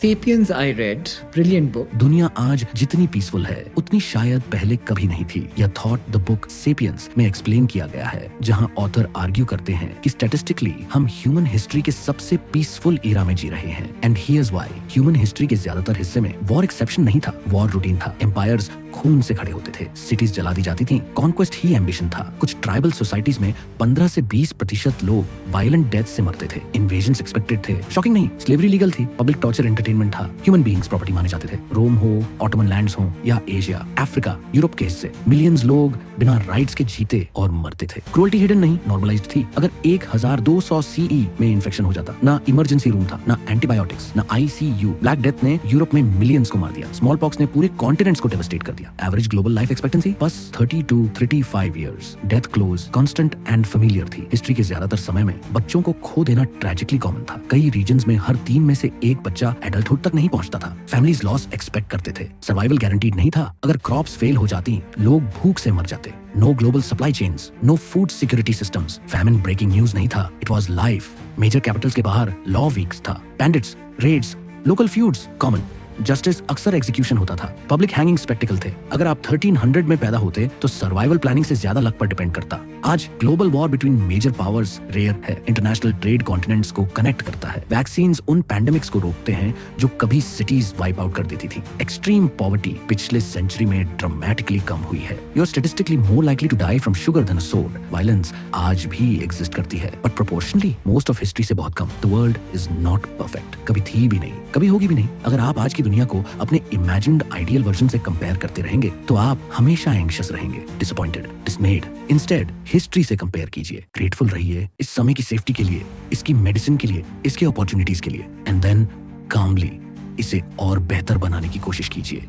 Sapiens I read, brilliant book. दुनिया आज जितनी पीसफुल है उतनी शायद पहले कभी नहीं थी। यह थॉट द बुक सेपियंस में एक्सप्लेन किया गया है, जहां ऑथर आर्ग्यू करते हैं कि स्टैटिस्टिकली हम ह्यूमन हिस्ट्री के सबसे पीसफुल एरा में जी रहे हैं। And here's why. Human history के ज्यादातर हिस्से में वॉर एक्सेप्शन नहीं था। वॉर रूटीन था। एम्पायर्स खून से खड़े होते थे, सिटीज जला दी जाती थी, कॉन्क्वेस्ट ही एम्बिशन था। कुछ ट्राइबल सोसाइटीज में 15 से 20% लोग वायलेंट डेथ से मरते थे। इन्वेजन्स एक्सपेक्टेड थे। शॉकिंग नहीं, स्लेवरी लीगल थी, पब्लिक टॉर्चर एंटरटेनमेंट था, ह्यूमन बीइंग्स प्रॉपर्टी माने जाते थे। रोम हो, ऑटोमन लैंड्स हो या एशिया, अफ्रीका, यूरोप के हिस्से, मिलियंस लोग बिना राइट्स के जीते और मरते थे। क्रूअल्टी हिडन नहीं, नॉर्मलाइज्ड थी। अगर 1200 सीई में इन्फेक्शन हो जाता, ना इमरजेंसी रूम था, ना एंटीबायोटिक्स, ना आईसीयू। ब्लैक डेथ ने यूरोप में मिलियंस को मार दिया। स्मॉल पॉक्स ने पूरे कॉन्टिनेंट्स को डेवास्टेट कर दिया। एवरेज ग्लोबल लाइफ एक्सपेक्टेंसी बस 30 to 35 years. Death close, constant and familiar थी। हिस्ट्री के ज्यादातर समय में बच्चों को खो देना ट्रेजिकली कॉमन था। कई रीजन्स में हर 3 में से 1 बच्चा एडल्टहुड तक नहीं पहुंचता था। फैमिलीज लॉस एक्सपेक्ट करते थे। सर्वाइवल गारंटीड नहीं था। अगर क्रॉप्स फेल हो जाती, लोग भूख से मर जाते। No global supply chains, no food security systems. Famine breaking news नहीं था, it was life. Major capitals के बाहर लॉ वीक्स था। Bandits, raids, local feuds common. Justice अक्सर एग्जीक्यूशन होता था। पब्लिक हैंगिंग स्पेक्टिकल थे। अगर आप 1300 में पैदा होते तो सर्वाइवल प्लानिंग से ज्यादा लक पर डिपेंड करता। आज global war between major powers rare है। इंटरनेशनल ट्रेड कॉन्टिनेंट्स को कनेक्ट करता है। वैक्सीन्स उन पैंडेमिक्स को रोकते हैं जो कभी सिटीज वाइप आउट कर देती थी। एक्सट्रीम पॉवर्टी पिछले सेंचुरी में ड्रामेटिकली कम हुई है। You are statistically more likely to die from sugar than a sword. Violence आज भी एग्जिस्ट करती है, but proportionally most of history से बहुत कम। The world is not perfect. कभी थी भी नहीं, कभी होगी भी नहीं। अगर आप आज की दुनिया को अपने इमेजिन्ड आइडियल वर्जन से कंपेयर करते रहेंगे तो आप हमेशा एंग्शियस रहेंगे, डिसअपॉइंटेड, डिसमेड। इंस्टेड हिस्ट्री से कंपेयर कीजिए। ग्रेटफुल रहिए इस समय की सेफ्टी के लिए, इसकी मेडिसिन के लिए, इसके अपॉर्चुनिटीज के लिए, एंड देन कामली इसे और बेहतर बनाने की कोशिश कीजिए।